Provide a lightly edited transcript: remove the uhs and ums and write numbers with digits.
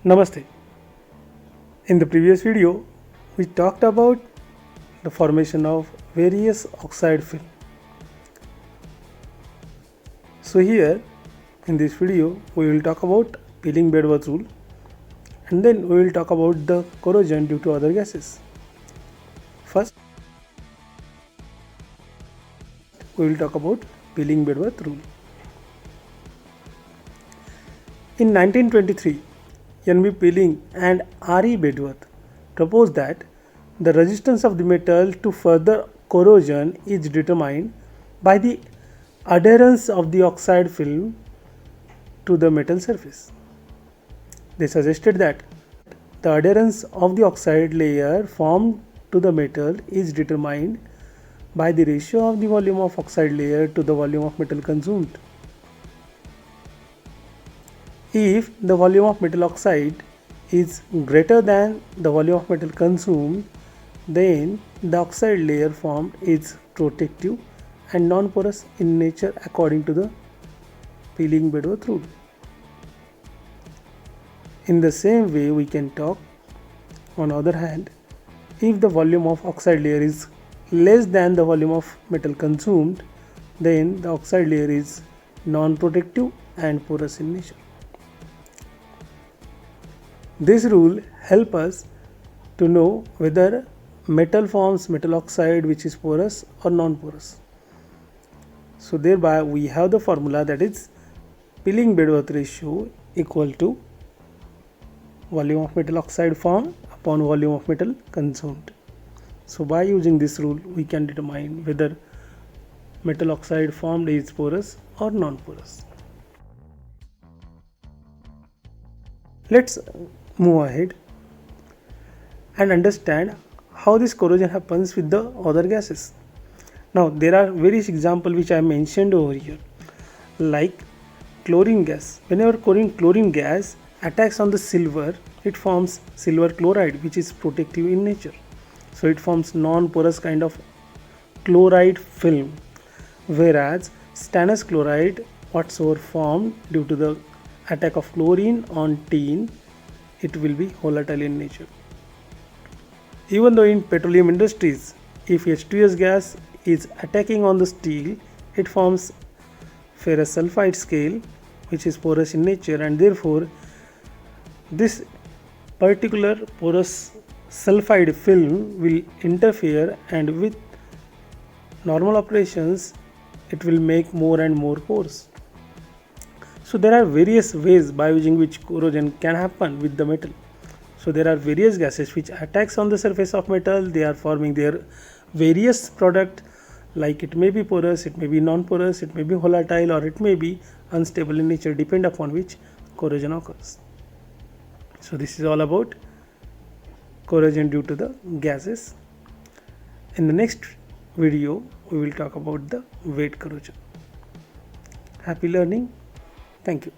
Namaste. In the previous video, we talked about the formation of various oxide film. So here in this video, we will talk about peeling Bedworth rule, and then we will talk about the corrosion due to other gases. First, we will talk about peeling Bedworth rule. In 1923, N.B. Peeling and R.E. Bedworth proposed that the resistance of the metal to further corrosion is determined by the adherence of the oxide film to the metal surface. They suggested that the adherence of the oxide layer formed to the metal is determined by the ratio of the volume of oxide layer to the volume of metal consumed. If the volume of metal oxide is greater than the volume of metal consumed, then the oxide layer formed is protective and non-porous in nature according to the peeling Bedworth rule. In the same way, we can talk on the other hand, if the volume of oxide layer is less than the volume of metal consumed, then the oxide layer is non-protective and porous in nature. This rule helps us to know whether metal forms metal oxide which is porous or non-porous. So thereby we have the formula, that is peeling Bedworth ratio equal to volume of metal oxide formed upon volume of metal consumed. So by using this rule we can determine whether metal oxide formed is porous or non-porous. Let's move ahead and understand how this corrosion happens with the other gases. Now there are various examples which I mentioned over here, like chlorine gas. Whenever chlorine gas attacks on the silver, it forms silver chloride which is protective in nature. So it forms non-porous kind of chloride film, whereas stannous chloride whatsoever formed due to the attack of chlorine on tin, it will be volatile in nature. Even though in petroleum industries, if H2S gas is attacking on the steel, it forms ferrous sulfide scale which is porous in nature, and therefore this particular porous sulfide film will interfere, and with normal operations it will make more and more pores. So there are various ways by using which corrosion can happen with the metal. So there are various gases which attacks on the surface of metal. They are forming their various product, like it may be porous, it may be non-porous, it may be volatile, or it may be unstable in nature, depend upon which corrosion occurs. So this is all about corrosion due to the gases. In the next video we will talk about the weight corrosion. Happy learning. Thank you.